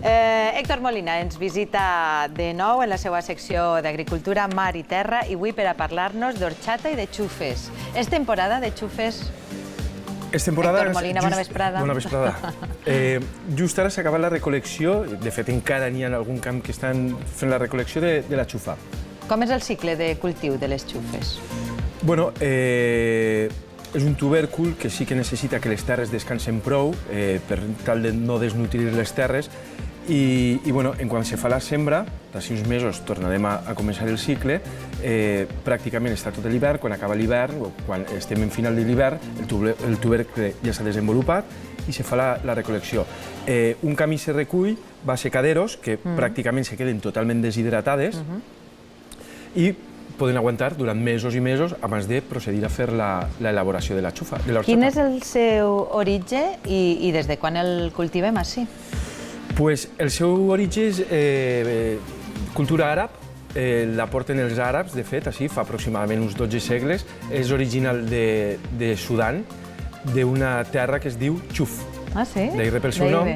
Héctor Molina ens visita de nou en la seva secció d'Agricultura, Mar i Terra i avui per a parlar-nos d'orxata i de xufes. És temporada de xufes? És temporada... Héctor Molina, bona vesprada. Bona vesprada. Just ara s'ha acabat la recol·lecció, de fet encara n'hi ha algun camp que estan fent la recol·lecció de la xufa. Com és el cicle de cultiu de les xufes? Bueno, és un tubèrcul que sí que necessita que les terres descansen prou per tal de no desnutrir les terres i bueno, en quan se fa la sembra, d'ací uns mesos tornarem a començar el cicle, pràcticament està tot l'hivern, quan acaba l'hivern o quan estem en final de l'hivern, el tubèrcle ja s'ha desenvolupat i se fa la recol·lecció. Un camí se recull, va a secaderos, que pràcticament se queden totalment deshidratades i poden aguantar durant mesos i mesos abans de procedir a fer l'elaboració de la xufa, de l'orxata. Quin és el seu origen i des de quan el cultivem així? Pues el seu origen és cultura àrab, la porten els àrabs, de fet, així, fa aproximadament uns 12 segles. És original de Sudan, d'una terra que es diu Xuf. Ah, sí? D'ahir rep el seu nom.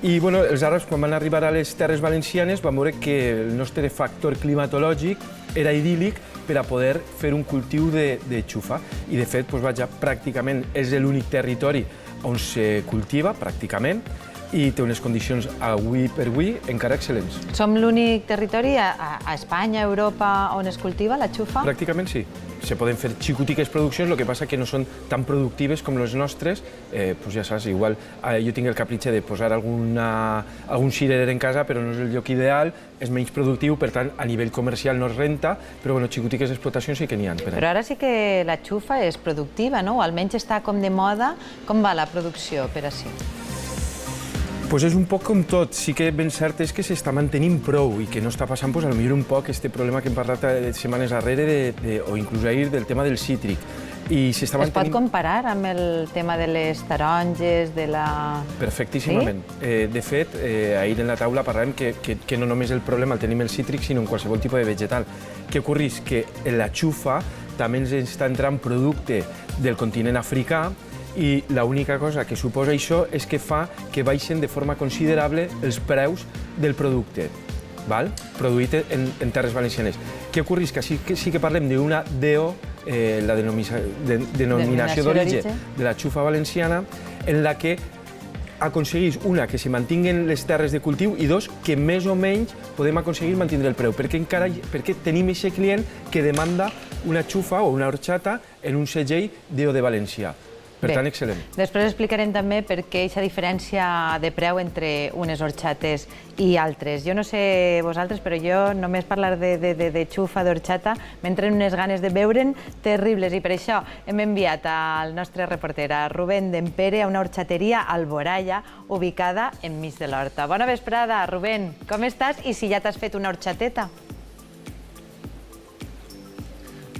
I bueno, els àrabs, quan van arribar a les terres valencianes, van veure que el nostre factor climatològic era idíl·lic per a poder fer un cultiu de xufa. I, de fet, pràcticament és l'únic territori on se cultiva, pràcticament, i té unes condicions avui per avui encara excel·lents. Som l'únic territori a Espanya, a Europa, on es cultiva la xufa? Pràcticament sí. Se poden fer xicotiques produccions, el que passa que no són tan productives com les nostres. Ja saps, igual jo tinc el capritxe de posar algun cirerer en casa, però no és el lloc ideal, és menys productiu, per tant, a nivell comercial no es renta, però xicotiques explotacions sí que n'hi ha. Però ara sí que la xufa és productiva, no? O almenys està com de moda. Com va la producció per així? Pues és un poc com tot. Sí que ben cert és que s'està mantenint prou i que no està passant, potser un poc este problema que hem parlat setmanes darrere, o inclús ahir, del tema del cítric. Es pot comparar amb el tema de les taronges, de la... Perfectíssimament. De fet, ahir en la taula parlàvem que no només el problema el tenim el cítric, sinó en qualsevol tipus de vegetal. Què ocorreix? Que la xufa també ens està entrant producte del continent africà i l'única cosa que suposa això és que fa que baixen de forma considerable els preus del producte produït en terres valencianes. Què ocorreix? Que sí que parlem d'una DO, la denominació d'origen de la xufa valenciana, en la que aconsegueix, una, que se mantinguen les terres de cultiu i dos, que més o menys podem aconseguir mantenir el preu, perquè tenim aquest client que demanda una xufa o una horxata en un segell DO de València. Per tant, excel·lent. Després explicarem també per què aquesta diferència de preu entre unes horxates i altres. Jo no sé vosaltres, però jo només parlar de xufa, d'horxata, m'entren unes ganes de beure'n terribles i per això hem enviat al nostre reporter, a Rubén Dempere, a una horxateria a Alboraya, ubicada enmig de l'horta. Bona vesprada, Rubén. Com estàs? I si ja t'has fet una horxateta?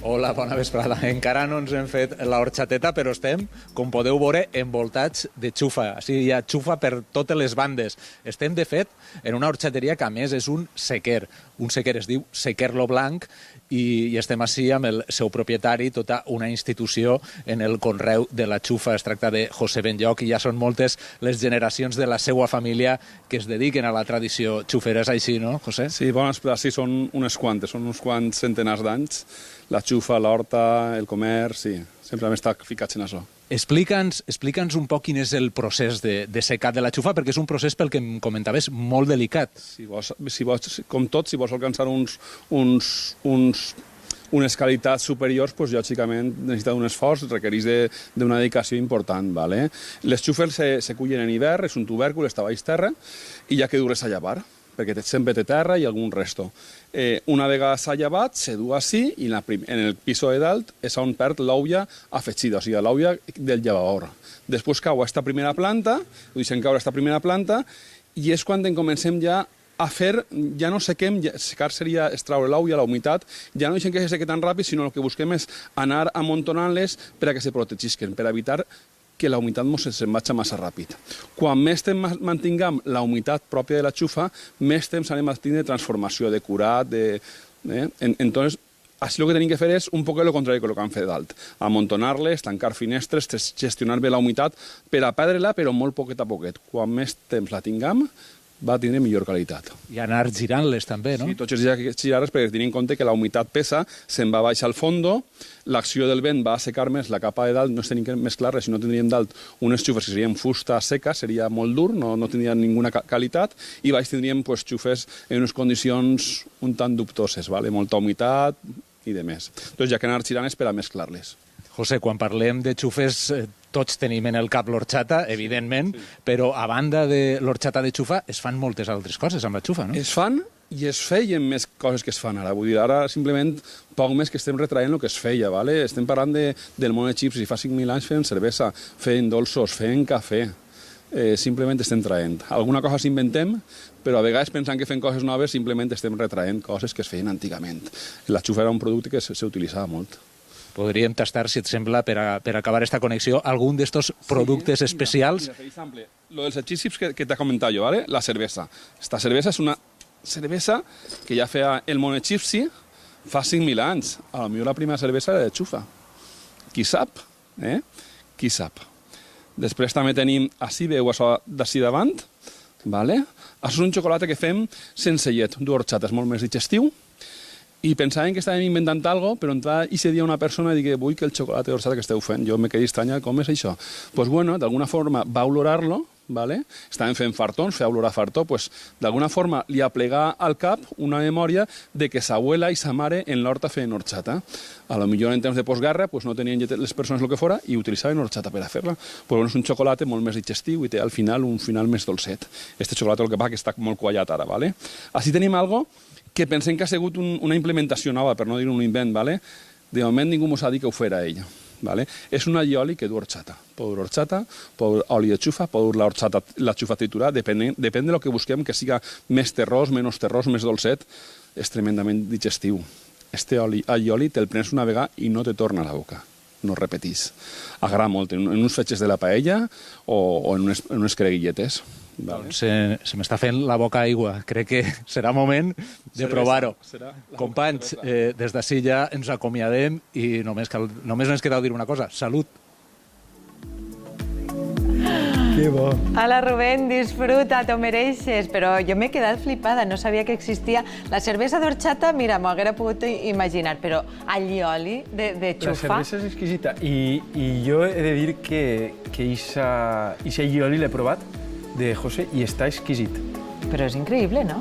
Hola, bona vesprada. Encara no ens hem fet la horxateta, però estem, com podeu veure, envoltats de xufa. O sigui, hi ha xufa per totes les bandes. Estem, de fet, en una horxateria que, a més, és un sequer. Un sequer es diu Sequer Lo Blanc i estem així amb el seu propietari, tota una institució en el conreu de la xufa. Es tracta de José Benlloch i ja són moltes les generacions de la seva família que es dediquen a la tradició xufera. És així, no, José? Sí, bona vesprada. Sí, són unes quantes, són uns quants centenars d'anys. La xufa, l'horta, el comerç, sí, sempre hem estat ficats en això. Explica'ns un poc quin és el procés de secat de la xufa, perquè és un procés, pel que em comentaves, molt delicat. Si vols, com tot, si vols alcançar unes qualitats superiors, doncs, lògicament necessita un esforç, requereix d'una dedicació important. Les xufes se cullen en hivern, és un tubèrcul, està baix terra, i ja que dures a llevar, perquè sempre té terra i algun resto. Una vegada s'ha llevat, se du així i en el piso de dalt és on perd l'oulla afegida, o sigui, l'oulla del llevador. Després cau aquesta primera planta, ho deixem caure aquesta primera planta, i és quan comencem ja a fer, ja no sequem, secar seria extraure l'oulla, la humitat, ja no deixem que se seque tan ràpid, sinó el que busquem és anar amuntonant-les per a que se protegisquen, per evitar que la humitat se'n vagi massa ràpid. Quan més temps mantinguem la humitat pròpia de la xufa, més temps anem a tindre transformació, de curat, Entonces, així el que tenim que fer és un poc el contrari que el que han fet dalt. Amuntonar-les, tancar finestres, gestionar bé la humitat per a perdre-la, però molt poquet a poquet. Quan més temps la tinguem, va tindre millor qualitat. I anar girant-les també, no? Sí, tots els girar perquè tenint en compte que la humitat pesa, se'n va baix al fondo, l'acció del vent va assecar més la capa de dalt, no es tenim que mesclar-les, si no tindríem dalt unes xufes que serien fusta seca, seria molt dur, no tindrien ninguna qualitat, i baix tindríem xufes en unes condicions un tant dubtoses, molta humitat i de més. Doncs ja que anar girant és per a mesclar-les. José, quan parlem de xufes, tots tenim en el cap l'orxata, evidentment, però a banda de l'orxata de xufa, es fan moltes altres coses amb la xufa, no? Es fan i es feien més coses que es fan ara. Vull dir, ara simplement poc més que estem retraient el que es feia, ¿vale? Estem parlant del món egipci, si fa 5.000 anys feien cervesa, feien dolços, feien cafè. Simplement estem traient. Alguna cosa s'inventem, però a vegades pensant que fem coses noves simplement estem retraient coses que es feien antigament. La xufa era un producte que s'utilitzava molt. Podríem tastar, si et sembla, per acabar esta connexió, algun d'estos productes especials. Mira, per exemple, lo dels egipcis que t'ha comentat jo, ¿vale? La cervesa. Esta cervesa és una cervesa que ja feia el món egipci fa 5.000 anys. A lo millor la primera cervesa era de xufa. Qui sap? Qui sap? Després també tenim així, veu això d'ací davant, ¿vale? Això és un xocolata que fem sense llet, d'orxata, és molt més digestiu. I pensàvem que estàvem inventant alguna cosa, però entrà i se dia una persona i digui vull que el xocolata d'orxata que esteu fent. Jo me quedé estranya, com és això? Doncs bueno, d'alguna forma va olorar-lo, ¿vale? Estàvem fent fartons, feia olorar fartó, pues d'alguna forma li aplegà al cap una memòria de que sa abuela i sa mare en l'horta feien horchata. A lo millor en temps de postguerra pues no tenien les persones el que fora i utilitzaven horchata per a fer-la. Pues bueno, és un xocolata molt més digestiu i té al final un final més dolcet. Este xocolata el que passa que està molt quallat ara, ¿vale? Així tenim algo que pensem que ha sigut una implementació nova, per no dir un invent, ¿vale? De moment ningú mos ha dit que ho fera ella. ¿Vale? És un allioli que du horchata. Pot dur horchata, pot dur oli de xufa, pot dur la xufa triturada, depèn de lo que busquem, que siga més terrós, menys terrós, més dolcet, és tremendament digestiu. Este allioli te'l prens una vegada i no te torna a la boca. No repetís. Agrada molt en uns fetges de la paella o en unes creguilletes. Doncs se m'està fent la boca aigua. Crec que serà moment de provar-ho. Companys, des d'ací ja ens acomiadem i només ens queda dir una cosa. Salut! Que bo! Hola, Rubén, disfruta, t'ho mereixes. Però jo m'he quedat flipada, no sabia que existia. La cervesa d'orxata, mira, m'ho haguera pogut imaginar, però allioli de xufa... La cervesa és exquisita i jo he de dir que ixe allioli l'he provat de José i està exquisit. Però és increïble, no?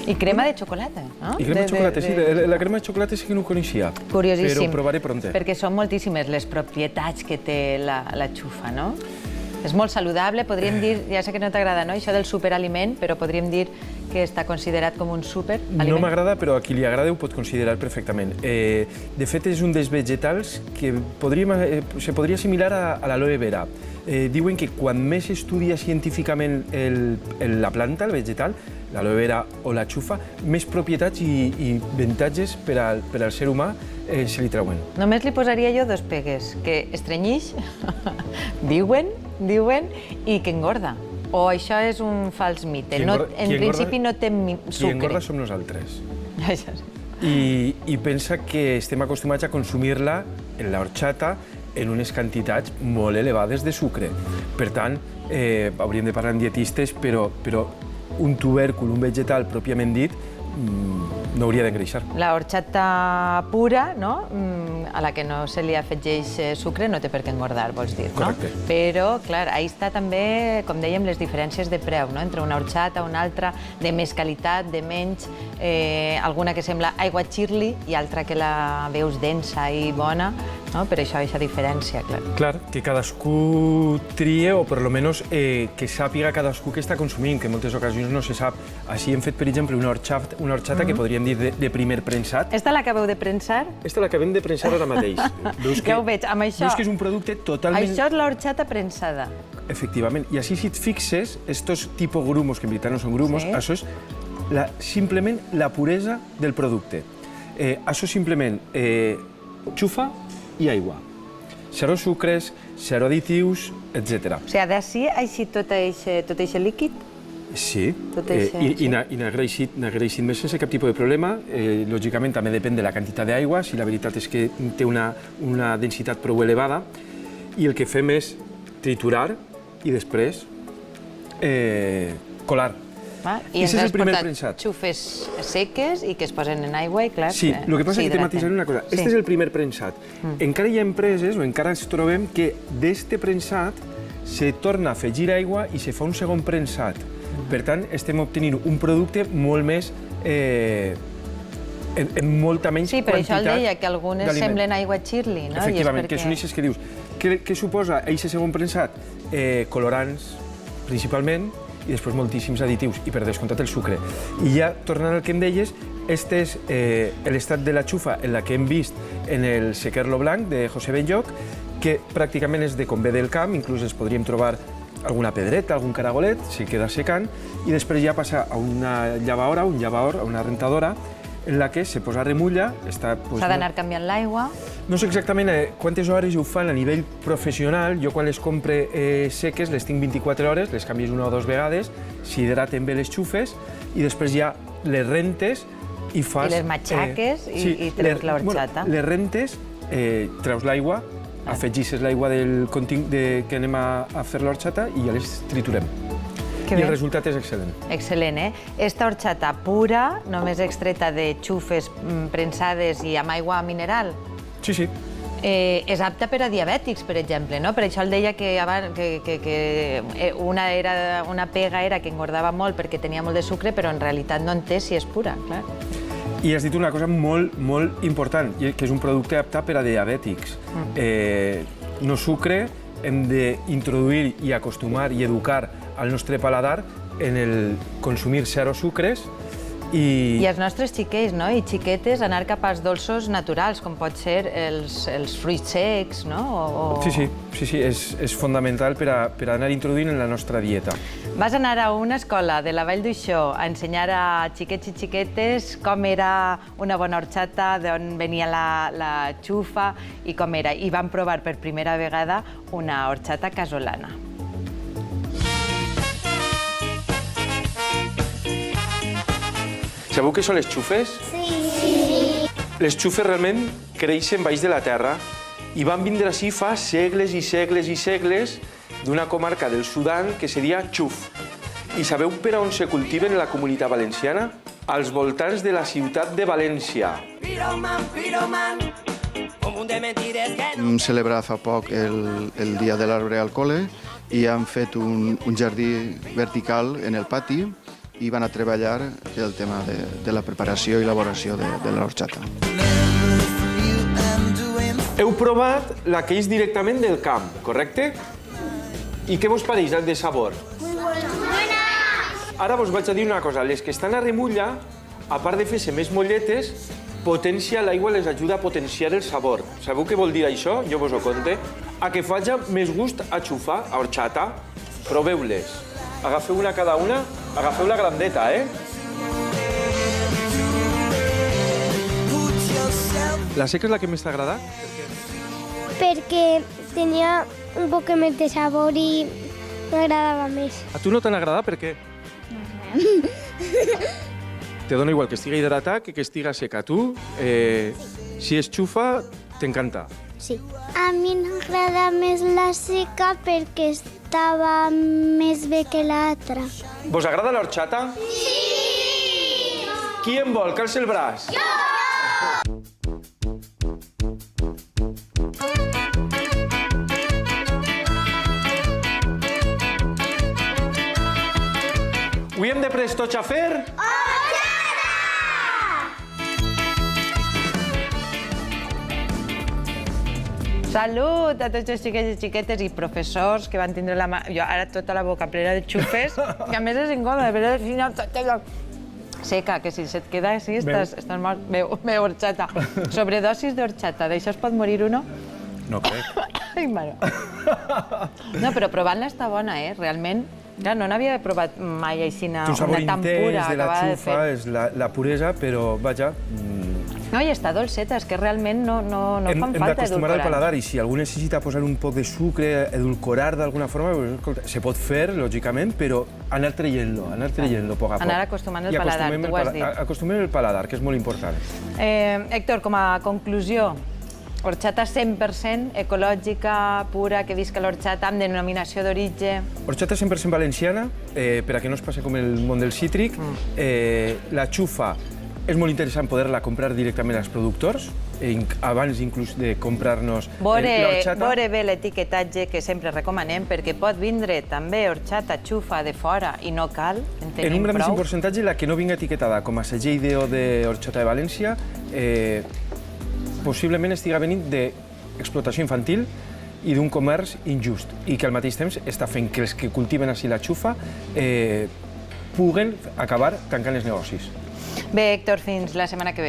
I crema de xocolata, no? I crema de xocolata, sí. La crema de xocolata sí que no ho coneixia. Curiosíssim. Però ho provaré pronte. Perquè són moltíssimes les propietats que té la xufa, no? És molt saludable, podríem dir, ja sé que no t'agrada, no?, això del superaliment, però podríem dir que està considerat com un superaliment. No m'agrada, però a qui li agrada ho pot considerar perfectament. De fet, és un dels vegetals que se podria assimilar a l'aloe vera. Diuen que quan més estudia científicament la planta, el vegetal, l'aloe vera o la xufa, més propietats i avantatges per al ser humà se li treuen. Només li posaria jo dos pegues, que estrenyix, diuen, i que engorda. O això és un fals mite. En principi no té sucre. Qui engorda som nosaltres. I pensa que estem acostumats a consumir-la en l'horchata en unes quantitats molt elevades de sucre. Per tant, hauríem de parlar amb dietistes, però un tubèrcul, un vegetal pròpiament dit, no hauria d'engreixar. La horchata pura, no?, a la que no se li afegeix sucre, no té per què engordar, vols dir, no? Correcte. Però, clar, ahí està també, com dèiem, les diferències de preu, no?, entre una horchata, una altra, de més qualitat, de menys, alguna que sembla aigua xirli i altra que la veus densa i bona, no?, per això aquesta diferència, clar. Clar, que cadascú trie, o per almenys que sàpiga cadascú que està consumint, que en moltes ocasions no se sap. Així hem fet, per exemple, una horchata que podríem dir de primer prensat. Esta l'acabeu de prensar? Esta l'acabem de prensar ara mateix. Ja ho veig, amb això... Veus que és un producte totalment... Això és l'horchata prensada. Efectivament. I així, si et fixes, estos tipus grumos, que en veritat no són grumos, això és simplement la puresa del producte. Això és simplement xufa i aigua. Zero sucres, zero additius, etc. O sigui, d'ací ha eixit tot aquest líquid? Sí, i n'ha greixit més sense cap tipus de problema. Lògicament també depèn de la quantitat d'aigua, si la veritat és que té una densitat prou elevada, i el que fem és triturar i després colar. I ens és el has primer portat prensat. xufes seques i que es posen en aigua i, clar, Sí, el que passa és que te matisaré una cosa. Este és el primer prensat. Encara hi ha empreses, o encara ens trobem, que d'este prensat se torna a afegir aigua i se fa un segon prensat. Per tant, estem obtenint un producte molt més... en molta menys Sí, però quantitat això el deia, que algunes d'aliment. semblen aigua xirli, no? Efectivament, que són aquestes que dius. Què suposa aquest segon prensat? Colorants, principalment, i després moltíssims additius, i per descomptat el sucre. I ja, tornant al que em deies, este és l'estat de la xufa en la que hem vist en el Sequer-lo Blanc de José Benlloch, que pràcticament és de com ve del camp, inclús ens podríem trobar alguna pedreta, algun caragolet, si queda secant, i després ja passa a una llavadora, a una rentadora, en la que se posa remulla. S'ha d'anar canviant l'aigua. No sé exactament quantes hores ho fan a nivell professional. Jo quan les compre seques les tinc 24 hores, les canvies una o dues vegades, s'hidraten bé les xufes i després ja les rentes i fas... I les matxaques i treus l'horchata. Les rentes, treus l'aigua, afegisses l'aigua que anem a fer l'horchata i ja les triturem. I el resultat és excel·lent. Excel·lent, eh? Esta horchata pura, només extreta de xufes prensades i amb aigua mineral, Sí, sí. és apta per a diabètics, per exemple, no? Per això el deia que una pega era que engordava molt perquè tenia molt de sucre, però en realitat no en té si és pura, clar. I has dit una cosa molt, molt important, que és un producte apte per a diabètics. No sucre, hem d'introduir i acostumar i educar al nostre paladar en el consumir zero sucres I els nostres xiquets i xiquetes anar cap als dolços naturals, com pot ser els fruits secs, no? Sí, és fonamental per a anar introduint en la nostra dieta. Vas anar a una escola de la Vall d'Uixó a ensenyar a xiquets i xiquetes com era una bona horchata, d'on venia la xufa i com era. I van provar per primera vegada una horchata casolana. Sabeu què són les xufes? Sí. Les xufes realment creixen baix de la terra i van vindre així fa segles i segles i segles d'una comarca del Sudan que seria xuf. I sabeu per on se cultiven en la Comunitat Valenciana? Als voltants de la ciutat de València. Celebrar fa poc el dia de l'arbre al col·le i han fet un jardí vertical en el pati i van a treballar el tema de la preparació i elaboració de l'horchata. Heu provat la que és directament del camp, correcte? I què vos pareix el de sabor? Ara vos vaig a dir una cosa, les que estan a remulla, a part de fer-se més molletes, potència l'aigua les ajuda a potenciar el sabor. Sabeu què vol dir això? Jo vos ho conte. A que faci més gust a xufa, a horchata. Proveu-les. Agafeu una cada una, agafeu la grandeta, La seca és la que més t'ha agradat? Perquè tenia un poc més de sabor i m'agradava més. A tu no t'han agradat per què? Te dona igual que estigui hidratat que estiga seca. Tu, si és xufa, t'encanta. Sí. A mi m'agrada més la seca perquè estava més bé que l'altra. Vos agrada l'horchata? Sí! Qui en vol? Que alci el braç. Jo! Avui hem de pres tots a fer... Salut a tots els xiquets i xiquetes i professors que van tindre la mà... Jo ara tota la boca plena de xufes, que a més és incòmode, però al final tot allò... Seca, que si se't queda així estàs mort. Veu horchata. Sobredosis d'horchata, d'això es pot morir uno? No crec. Ai, mare. No, però provant-la està bona, realment. Clar, no n'havia provat mai així una tan pura. De la xufa és la puresa, però, vaja... No, i està dolceta, és que realment no fan Hem falta d'acostumar al edulcorants. paladar i si algú necessita posar un poc de sucre, edulcorar d'alguna forma, se pot fer, lògicament, però anar traient-lo a poc a poc. Anar acostumant el paladar, tu ho has dit. Acostumem el paladar, que és molt important. Héctor, com a conclusió, Horxata 100% ecològica, pura, que visca l'horxata amb denominació d'origen. Horxata 100% valenciana, per a que no es passi com el món del cítric. La xufa és molt interessant poder-la comprar directament als productors, abans inclús de comprar-nos l'horxata. Veure bé l'etiquetatge que sempre recomanem, perquè pot vindre també horxata xufa de fora i no cal, en En tenim un grandíssim prou. percentatge, la que no vinga etiquetada com a segell DO de horxata de València, possiblement estiga venint d'explotació infantil i d'un comerç injust, i que al mateix temps està fent que els que cultiven així la xufa puguen acabar tancant els negocis. Bé, Héctor, fins la setmana que ve.